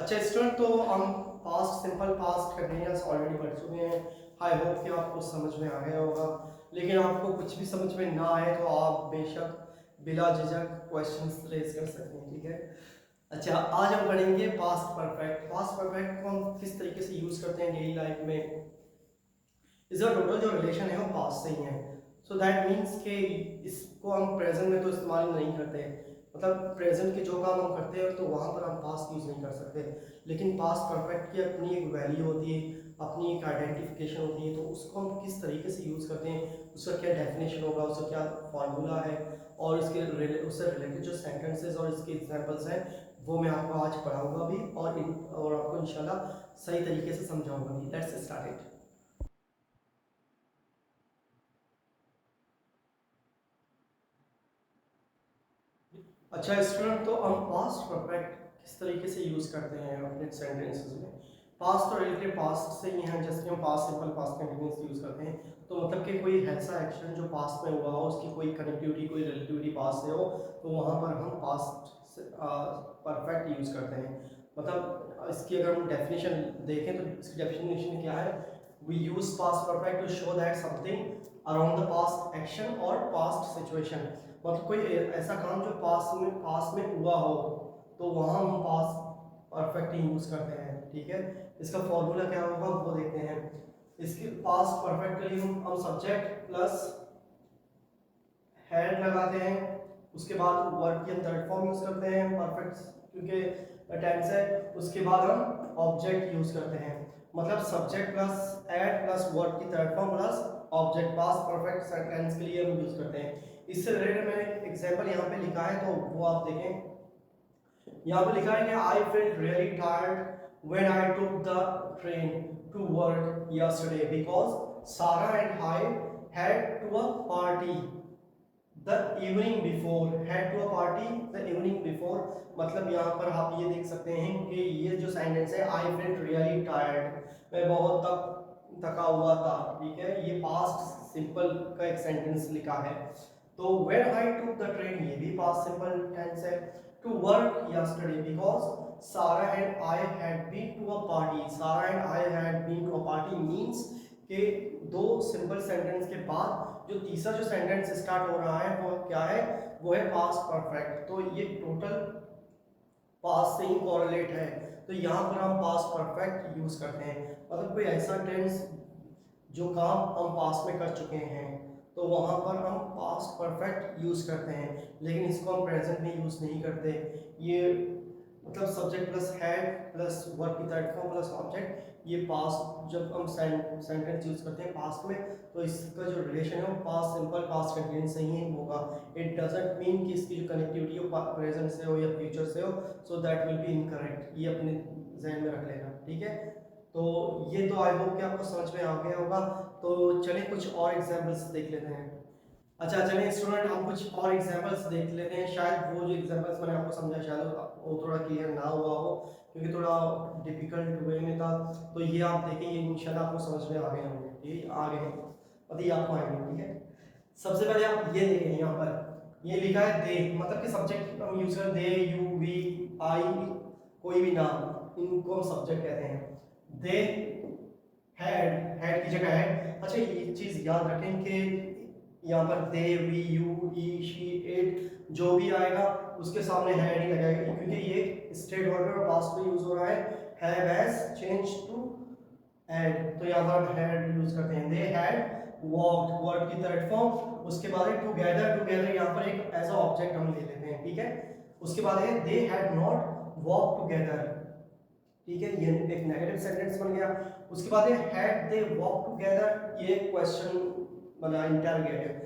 अच्छा स्टूडेंट, तो हम past simple past continuous already पढ़ चुके हैं। आई होप कि आपको समझ में आ गया होगा। लेकिन आपको कुछ भी समझ में ना आए तो आप बेशक बिला झिझक क्वेश्चंस रेज कर सकते हैं, ठीक है। अच्छा, आज हम पढ़ेंगे पास्ट परफेक्ट। पास्ट परफेक्ट को हम किस तरीके से यूज़ करते हैं डेली लाइफ में। इसका टोटल जो रिलेशन है वो पास्ट से ही है। सो दैट मीन्स कि इसको हम प्रेजेंट में तो इस्तेमाल नहीं करते, मतलब प्रेजेंट के जो काम हम करते हैं तो वहाँ पर हम पास्ट यूज़ नहीं कर सकते। लेकिन पास्ट परफेक्ट की अपनी एक वैल्यू होती है, अपनी एक आइडेंटिफिकेशन होती है। तो उसको हम किस तरीके से यूज़ करते हैं, उसका क्या डेफिनेशन होगा, उसका क्या फार्मूला है, और उससे रिलेटेड जो सेंटेंसेस और इसके एग्जांपल्स हैं वो मैं आपको आज पढ़ाऊंगा भी, और आपको इंशाल्लाह सही तरीके से समझाऊंगा भी। Let's start it. अच्छा स्टूडेंट, तो हम पास्ट परफेक्ट किस तरीके से यूज़ करते हैं अपने सेंटेंसेस में। पास्ट और रिलेटेड पास्ट से ही हैं, जैसे कि हम past simple past continuous use करते हैं। तो मतलब कि कोई ऐसा एक्शन जो पास्ट में हुआ हो, उसकी कोई कनेक्टिविटी कोई रिलेटिविटी पास्ट से हो, तो वहाँ पर हम पास्ट परफेक्ट यूज़ करते हैं। मतलब इसकी अगर हम डेफिनेशन देखें तो इसकी डेफिनेशन क्या है। We use past perfect to show that something around the past action और पास्ट सिचुएशन। मतलब कोई ऐसा काम जो पास में हुआ हो तो वहाँ हम पास परफेक्ट यूज़ करते हैं, ठीक है। इसका फॉर्मूला क्या होगा वो देखते हैं। इसके पास परफेक्ट के लिए हम सब्जेक्ट प्लस हैड लगाते हैं। उसके बाद वर्ब की हम थर्ड फॉर्म यूज़ करते हैं परफेक्ट क्योंकि टेंस है। उसके बाद हम ऑब्जेक्ट यूज़ करते हैं, मतलब subject plus ed plus verb की third form plus object past perfect sentence के लिए हम यूज़ करते हैं। इससे रिलेटेड मैंने एक एग्जांपल यहाँ पे लिखा है, तो वो आप देखें। यहाँ पे लिखा है कि I felt really tired when I took the train to work yesterday because Sara and I had to a party the evening before. Had to a party the evening before, मतलब यहाँ पर आप ये देख सकते हैं कि ये जो सेंटेंस है आई फेल्ट रियली टायर्ड, मैं बहुत थका हुआ था, ठीक है। ये पास्ट सिंपल का एक सेंटेंस लिखा है। तो when I took the train, ये भी पास्ट सिंपल टेंस है। to work yesterday because Sarah and I had been to a party। Sarah and I had been to a party means कि दो सिंपल सेंटेंस के बाद जो तीसरा जो सेंटेंस स्टार्ट हो रहा है वो क्या है, वो है पास्ट परफेक्ट। तो ये टोटल पास्ट से ही कोरिलेट है। तो यहाँ पर हम पास्ट परफेक्ट यूज करते हैं, मतलब कोई ऐसा टेंस जो काम हम पास्ट में कर चुके हैं तो वहाँ पर हम पास्ट परफेक्ट यूज़ करते हैं। लेकिन इसको हम प्रेजेंट में यूज़ नहीं करते। ये मतलब subject plus had plus verb की थर्ड फॉर्म प्लस ऑब्जेक्ट, ये पास्ट जब हम सेंटेंस यूज़ करते हैं पास्ट में तो इसका जो रिलेशन है वो पास्ट सिंपल पास्ट कंटिन्यूअस से ही होगा। इट डजंट मीन कि इसकी जो कनेक्टिविटी हो प्रेजेंट से हो या फ्यूचर से हो, so that will be incorrect. ये अपने जहन में रख लेना, ठीक है। तो ये तो आई होप कि आपको समझ में आ गया होगा। तो चलिए कुछ और एग्जांपल्स देख लेते हैं। अच्छा चलिए स्टूडेंट, हम कुछ और एग्जांपल्स देख लेते हैं। शायद वो जो एग्जांपल्स मैंने आपको समझा शायद वो थोड़ा क्लियर ना हुआ हो क्योंकि थोड़ा डिफिकल्ट वे में था। तो ये आप देखें, ये इंशाल्लाह आपको समझ में आ गए होंगे, ये आ गए हैं, मतलब ये आपको आएंगे, ठीक है। सबसे पहले आप ये देखें, यहाँ पर ये लिखा है दे, मतलब कि सब्जेक्ट हम यूज करें दे, यू, वी, आई, कोई भी नाम, इनको हम सब्जेक्ट कहते हैं। दे हैड की जगह है। अच्छा ये चीज याद रखें कि यहाँ पर they, we, you, he, she, it जो भी आएगा उसके सामने हैड ही लगाएगा क्योंकि ये स्टेट वर्ब और पास्ट में यूज हो रहा है। Have has change to had, तो यहाँ पर हम हैड यूज करते हैं। दे हैड वॉक्ड, वर्ब की थर्ड फॉर्म। उसके बाद है टुगेदर, टुगेदर यहाँ पर एक एज अ ऑब्जेक्ट हम ले लेते हैं, ठीक है। उसके बाद है they had not walk together, ठीक है, ये एक नेगेटिव सेंटेंस बन गया। उसके बाद ये हैड दे वॉक टुगेदर, ये क्वेश्चन बना इंटरोगेटिव।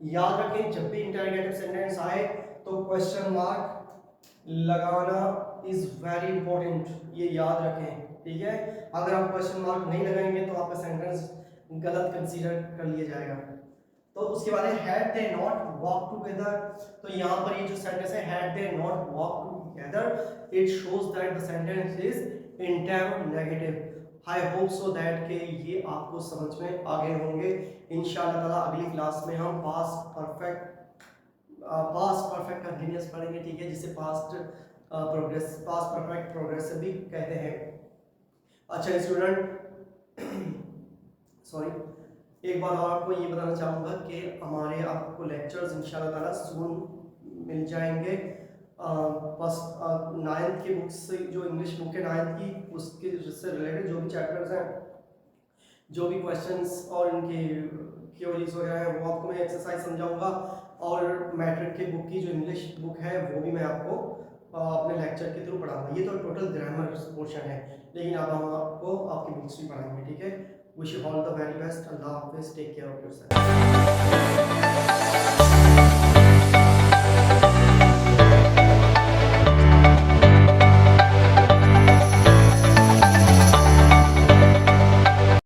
याद रखें जब भी इंटरोगेटिव सेंटेंस आए तो क्वेश्चन मार्क लगाना इज वेरी इंपॉर्टेंट, ये याद रखें, ठीक है। अगर आप क्वेश्चन मार्क नहीं लगाएंगे तो आपका सेंटेंस गलत कंसीडर कर लिया जाएगा। तो उसके बाद है had they not walk together, तो यहाँ पर ये जो सेंटेंस है had they not walk together, it shows that the sentence is interrogative. I hope so that के ये आपको समझ में आ गए होंगे। इंशाल्लाह ताला अगली क्लास में हम पास्ट परफेक्ट कंटिन्यूअस पढ़ेंगे, ठीक है, जिसे past progress, past perfect progressive भी कहते हैं। अच्छा स्टूडेंट, सॉरी, एक बात और आपको ये बताना चाहूँगा कि हमारे आपको लेक्चर्स इंशाल्लाह ताला सून मिल जाएंगे। फर्स्ट 9th की बुक से, जो इंग्लिश बुक है 9th की, उसके से रिलेटेड जो भी चैप्टर्स हैं, जो भी क्वेश्चंस और इनकी थ्योरीज वगैरह हैं, वो आपको मैं एक्सरसाइज समझाऊंगा। और मैट्रिक की बुक की जो इंग्लिश बुक है वो भी मैं आपको अपने लेक्चर के थ्रू पढ़ाऊंगा। ये तो टोटल ग्रामर पोर्शन है, लेकिन अब हम आपको आपकी बुक्स भी पढ़ाएंगे, ठीक है। Wish you all the very best. अल्लाह हाफिज़, टेक केयर ऑफ योरसेल्फ।